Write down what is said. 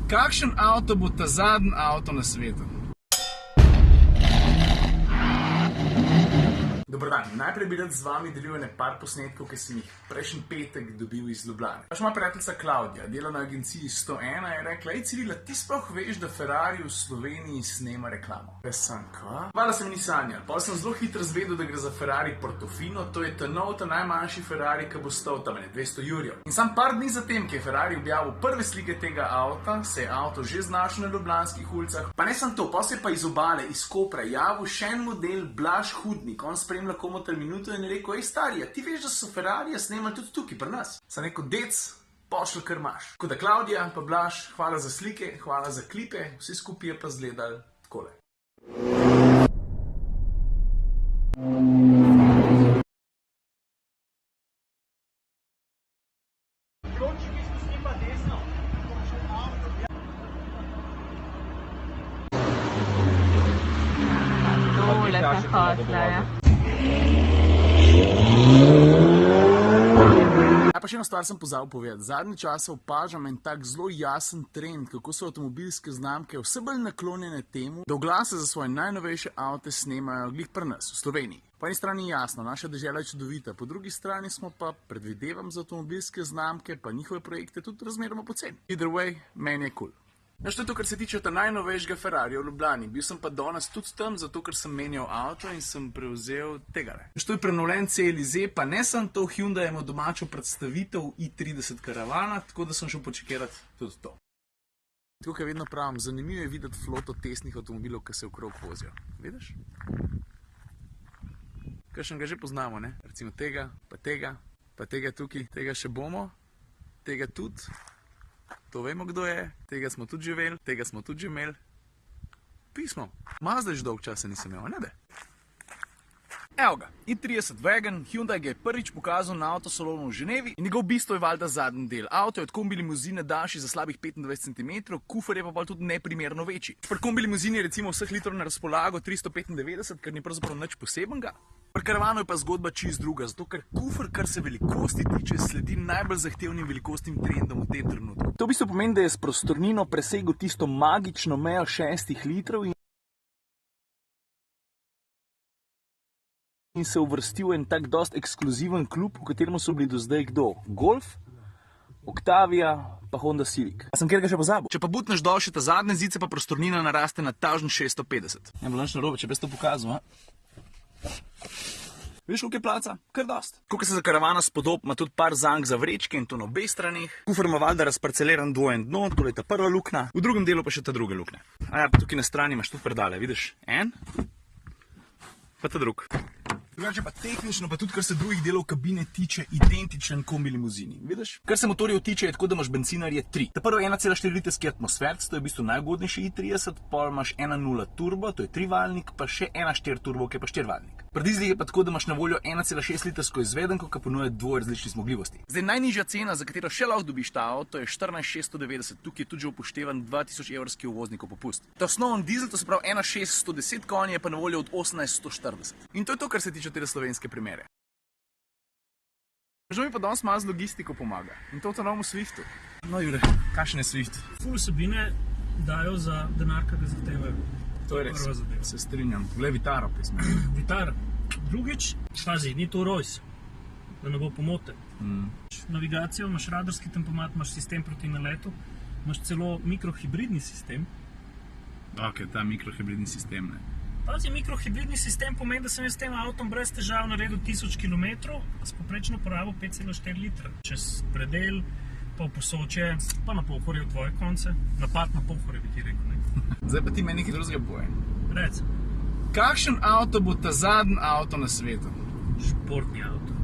Kakšen avto bo ta zadnji avto na svetu? Dobar dan, najprej bi rad z vami delil par posnetkov, ki sem jih prejšnji petek dobil iz Ljubljane. Naša moja prijateljica Klaudija, dela na agenciji 101, je rekla: "Ej, Cirila, ti sploh veš, da Ferrari v Sloveniji snema reklamo?" Jaz sem, kva? Hvala, sem ni sanjal. Potem sem zelo hitro zvedel, da gre za Ferrari Portofino, to je ta najmanjši Ferrari, ki bo stal tam 200 jurjev. In sam par dni zatem, ki je Ferrari objavil prve slike tega avta, se je avto že znašel na ljubljanskih ulicah. Pa ne samo to, pa se je pa iz Obale, iz Kopra javil še en model, Blaž Hudnik. On spremlja komotar minuto in je rekel: "Ej, starija, ti veš, da so Ferrarija snemali tudi tukaj pri nas?" Sem rekel: "Dec, pošlji, kar imaš." Tako da Klaudija pa Blaž, hvala za slike, hvala za klipe, vsi skupaj je pa izgledalo takole. Tole pa hotla, ja. Pa še eno stvar sem pozabil povedati. Zadnji čas opažam en tak zelo jasen trend, kako so avtomobilske znamke vse bolj naklonjene temu, da oglase za svoje najnovejše avte snemajo glih pri nas, v Sloveniji. Po eni strani je jasno, naša dežela je čudovita, po drugi strani smo pa, predvidevam, za avtomobilske znamke pa njihove projekte tudi razmeroma poceni. Either way, meni je cool. No, što je to, kar se tiče ta najnovejšega Ferrarija v Ljubljani. Bil sem pa danes tudi tam, zato ker sem menjal avto in sem prevzel tegale. Što je prenovljen CLZ, pa ne sem to, Hyundai ima domačo predstavitev i30 karavana, tako da sem šel počekirati tudi to. Tako, kaj vedno pravim, zanimivo je videti floto testnih avtomobilov, ki se okrog vozijo. Vidiš? Kakšen ga že poznamo, ne? Recimo tega, pa tega tukaj, tega še bomo, tega tudi. To vemo, kdo je, tega smo tudi živeli, tega smo tudi že imeli. Pismo. Mazda že dolg časa nisem imel, ne be? Evo ga, i30 Wagon, Hyundai ga je prvič pokazal na avtosalonu v Ženevi in njegov bistvo je valjda zadnji del. Avto je od kombi limuzine daljši za slabih 25 cm, kufer je pa tudi neprimerno večji. Pri kombi limuzini je recimo vseh litrov na razpolago 395, kar ni pravzaprav nič posebenega. Pri karavanu je pa zgodba čist druga, zato ker kufer, kar se velikosti tiče, sledi najbolj zahtevnim velikostnim trendom v tem trenutku. To v bistvu pomeni, da je s prostornino presegel tisto magično mejo 6 litrov in se uvrstil en tak dost ekskluziven klub, v katerem so bili do zdaj kdo? Golf, Octavia, pa Honda Civic. A sem kjerga še pozabil? Če pa butneš dol še ta zadnje zice, pa prostornina naraste na tažn 650. Ne bo nič narobe, če bi to pokazal, a? Viš, koliko je placa? Kar dost. Koliko se za karavana spodob, ima tudi par zank za vrečke in to na obeh straneh. Kufer ima valjda razparceliran dvojen dno, tole je ta prva luknja, v drugem delu pa še ta druga luknja. A ja, pa tukaj na strani imaš tudi predale, vidiš? En, pa ta drug. Drugače pa tehnično, pa tudi kar se drugih delov kabine tiče, identičen kombi limuzini, vidiš? Kar se motorjev tiče, je tako, da imaš bencinarje 3. Ta prvo 1,4 litrski atmosferc, to je v bistvu najugodnejši i30, pol imaš 1.0 turbo, to je trivaljnik, pa še 1.4 turbo, ki je pa štirivaljnik. Pri dizlih je pa tako, da imaš na voljo 1,6 litrsko izvedenko, ki ponuja dvoje različnih zmogljivosti. Zdaj najnižja cena, za katero še lahko dobiš ta avto, je 14 690, tukaj je tudi že upoštevan 2000 evrski uvoznikov popust. Ta osnoven dizel, to se pravi 1.6 110 konj, je pa na voljo od 18 140. In to je to, kar se tiče te slovenske primere. Že mi pa danes malo z logistiko pomaga. In to v novem Swiftu. No, Jure, kakšen je Swift? Ful vsebine dajo za denar, ki ga zahtevajo. To je res, se strinjam. Glej, Vitara pismo. Vitara. Drugič, pazi, ni to Royce, da ne bo pomote. Navigacijo, imaš radarski tempomat, imaš sistem proti naletu, imaš celo mikrohibridni sistem. Ok, ta mikrohibridni sistem, ne. Pazi, mikrohibridni sistem pomeni, da sem jaz s tem avtom brez težav naredil 1000 km s poprečno porabo 5,4 litra. Čez predel, pa v Posočje, pa na Pohorje v tvoje konce. Napad na Pohorje, bi ti rekel, ne? Zdaj pa ti meni nekaj drugega povej. Reci. Kakšen avto bo ta zadnji avto na svetu? Športni avto.